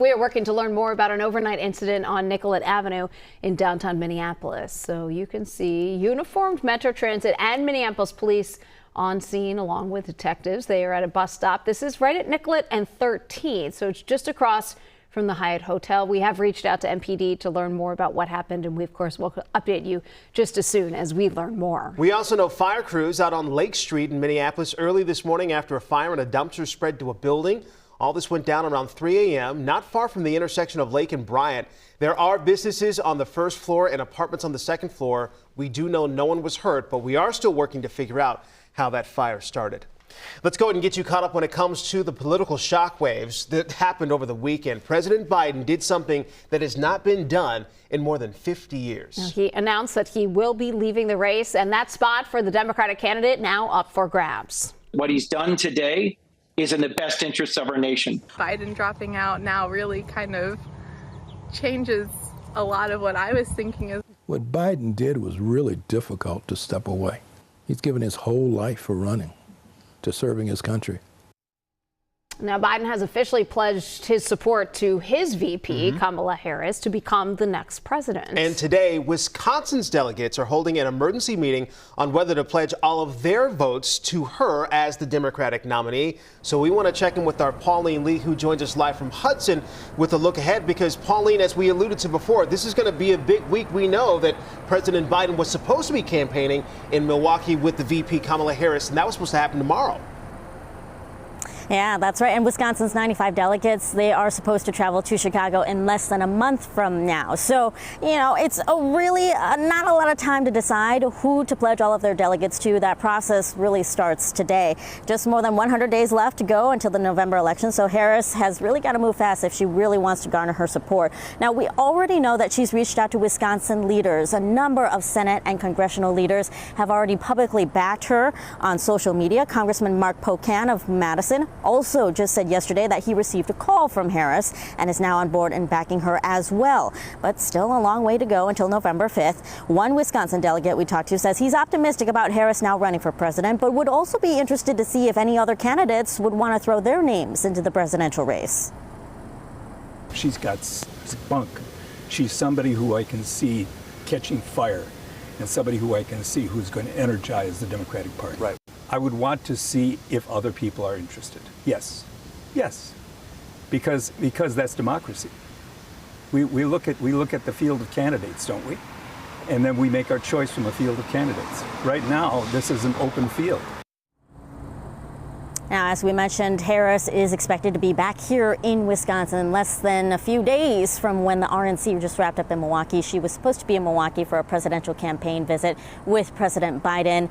We are working to learn more about an overnight incident on Nicollet Avenue in downtown Minneapolis. So you can see uniformed Metro Transit and Minneapolis police on scene along with detectives. They are at a bus stop. This is right at Nicollet and 13th, so it's just across from the Hyatt Hotel. We have reached out to MPD to learn more about what happened, and we, of course, will update you just as soon as we learn more. We also know fire crews out on Lake Street in Minneapolis early this morning after a fire in a dumpster spread to a building. All this went down around 3 a.m., not far from the intersection of Lake and Bryant. There are businesses on the first floor and apartments on the second floor. We do know no one was hurt, but we are still working to figure out how that fire started. Let's go ahead and get you caught up when it comes to the political shockwaves that happened over the weekend. President Biden did something that has not been done in more than 50 years. Now, he announced that he will be leaving the race, and that spot for the Democratic candidate now up for grabs. What he's done today is in the best interests of our nation. Biden dropping out now really kind of changes a lot of what I was thinking. What Biden did was really difficult to step away. He's given his whole life for running, to serving his country. Now, Biden has officially pledged his support to his VP, Kamala Harris, to become the next president. And today, Wisconsin's delegates are holding an emergency meeting on whether to pledge all of their votes to her as the Democratic nominee. So we want to check in with our Pauline Lee, who joins us live from Hudson with a look ahead, because Pauline, as we alluded to before, this is going to be a big week. We know that President Biden was supposed to be campaigning in Milwaukee with the VP, Kamala Harris, and that was supposed to happen tomorrow. Yeah, that's right. And Wisconsin's 95 delegates, they are supposed to travel to Chicago in less than a month from now. So, you know, it's not a lot of time to decide who to pledge all of their delegates to. That process really starts today. Just more than 100 days left to go until the November election. So Harris has really got to move fast if she really wants to garner her support. Now, we already know that she's reached out to Wisconsin leaders. A number of Senate and congressional leaders have already publicly backed her on social media. Congressman Mark Pocan of Madison also just said yesterday that he received a call from Harris and is now on board and backing her as well. But still a long way to go until November 5th. One Wisconsin delegate we talked to says he's optimistic about Harris now running for president, but would also be interested to see if any other candidates would want to throw their names into the presidential race. She's got spunk. She's somebody who I can see catching fire and somebody who I can see who's going to energize the Democratic Party. Right. I would want to see if other people are interested. Yes, because that's democracy. We look at the field of candidates, don't we? And then we make our choice from a field of candidates. Right now, this is an open field. Now, as we mentioned, Harris is expected to be back here in Wisconsin less than a few days from when the RNC just wrapped up in Milwaukee. She was supposed to be in Milwaukee for a presidential campaign visit with President Biden.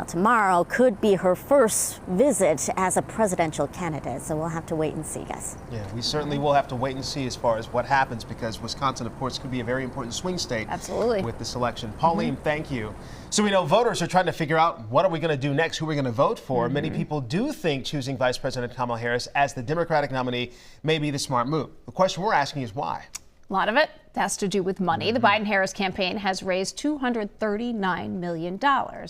Tomorrow could be her first visit as a presidential candidate, so we'll have to wait and see, guys. Yeah, we certainly will have to wait and see as far as what happens, because Wisconsin, of course, could be a very important swing state. Absolutely. With this election. Pauline, thank you. So we know voters are trying to figure out, what are we going to do next? Who are we going to vote for? Many people do think choosing Vice President Kamala Harris as the Democratic nominee may be the smart move. The question we're asking is why? A lot of it has to do with money. The Biden-Harris campaign has raised $239 million.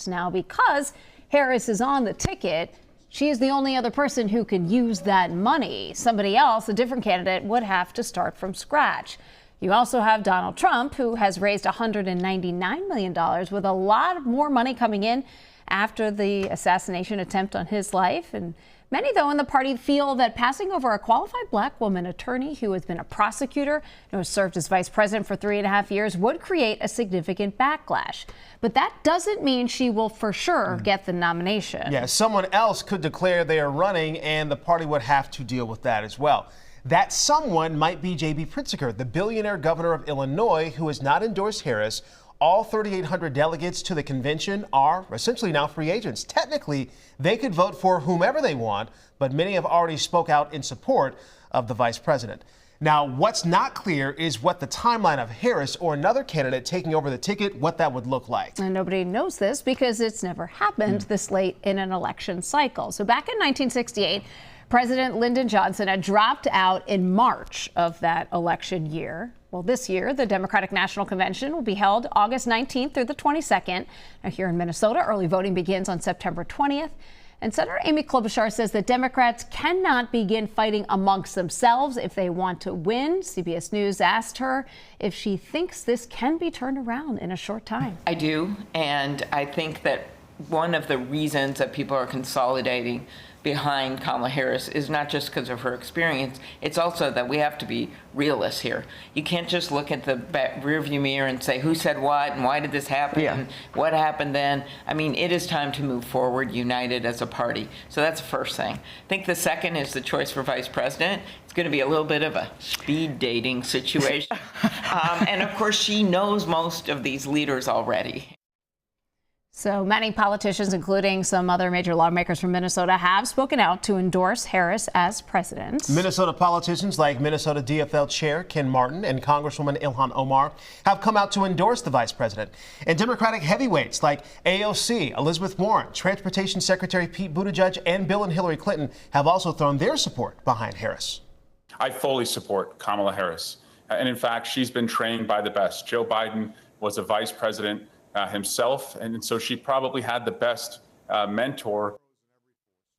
Now, because Harris is on the ticket, she is the only other person who can use that money. Somebody else, a different candidate, would have to start from scratch. You also have Donald Trump, who has raised $199 million, with a lot more money coming in after the assassination attempt on his life. And many, though, in the party feel that passing over a qualified black woman attorney who has been a prosecutor and has served as vice president for 3.5 years would create a significant backlash. But that doesn't mean she will for sure get the nomination. Yeah, someone else could declare they are running, and the party would have to deal with that as well. That someone might be J.B. Pritzker, the billionaire governor of Illinois, who has not endorsed Harris. All 3,800 delegates to the convention are essentially now free agents. Technically, they could vote for whomever they want, but many have already spoke out in support of the vice president. Now, what's not clear is what the timeline of Harris or another candidate taking over the ticket, what that would look like. And nobody knows this because it's never happened this late in an election cycle. So back in 1968, President Lyndon Johnson had dropped out in March of that election year. Well, this year, the Democratic National Convention will be held August 19th through the 22nd. Now, here in Minnesota, early voting begins on September 20th. And Senator Amy Klobuchar says that Democrats cannot begin fighting amongst themselves if they want to win. CBS News asked her if she thinks this can be turned around in a short time. I do, and I think that one of the reasons that people are consolidating behind Kamala Harris is not just because of her experience, it's also that we have to be realists here. You can't just look at the rearview mirror and say who said what and why did this happen and what happened then. I mean, it is time to move forward united as a party. So that's the first thing. I think the second is the choice for vice president. It's going to be a little bit of a speed dating situation. And of course, she knows most of these leaders already. So many politicians, including some other major lawmakers from Minnesota, have spoken out to endorse Harris as president. Minnesota politicians like Minnesota DFL Chair Ken Martin and Congresswoman Ilhan Omar have come out to endorse the vice president. And Democratic heavyweights like AOC, Elizabeth Warren, Transportation Secretary Pete Buttigieg, and Bill and Hillary Clinton have also thrown their support behind Harris. I fully support Kamala Harris. And in fact, she's been trained by the best. Joe Biden was a vice president himself, and so she probably had the best mentor.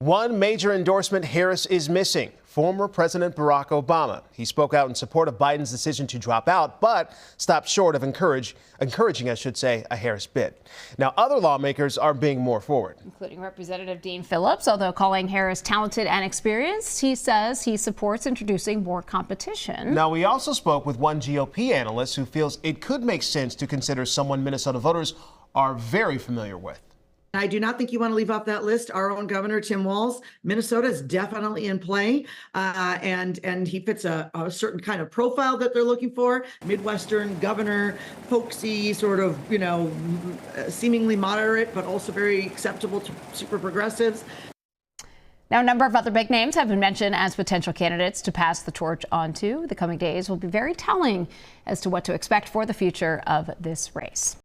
One major endorsement Harris is missing: former President Barack Obama. He spoke out in support of Biden's decision to drop out, but stopped short of encouraging, a Harris bid. Now, other lawmakers are being more forward, including Representative Dean Phillips. Although calling Harris talented and experienced, he says he supports introducing more competition. Now, we also spoke with one GOP analyst who feels it could make sense to consider someone Minnesota voters are very familiar with. I do not think you want to leave off that list our own governor, Tim Walz. Minnesota is definitely in play, and he fits a certain kind of profile that they're looking for. Midwestern governor, folksy, sort of, seemingly moderate, but also very acceptable to super progressives. Now, a number of other big names have been mentioned as potential candidates to pass the torch on to. The coming days will be very telling as to what to expect for the future of this race.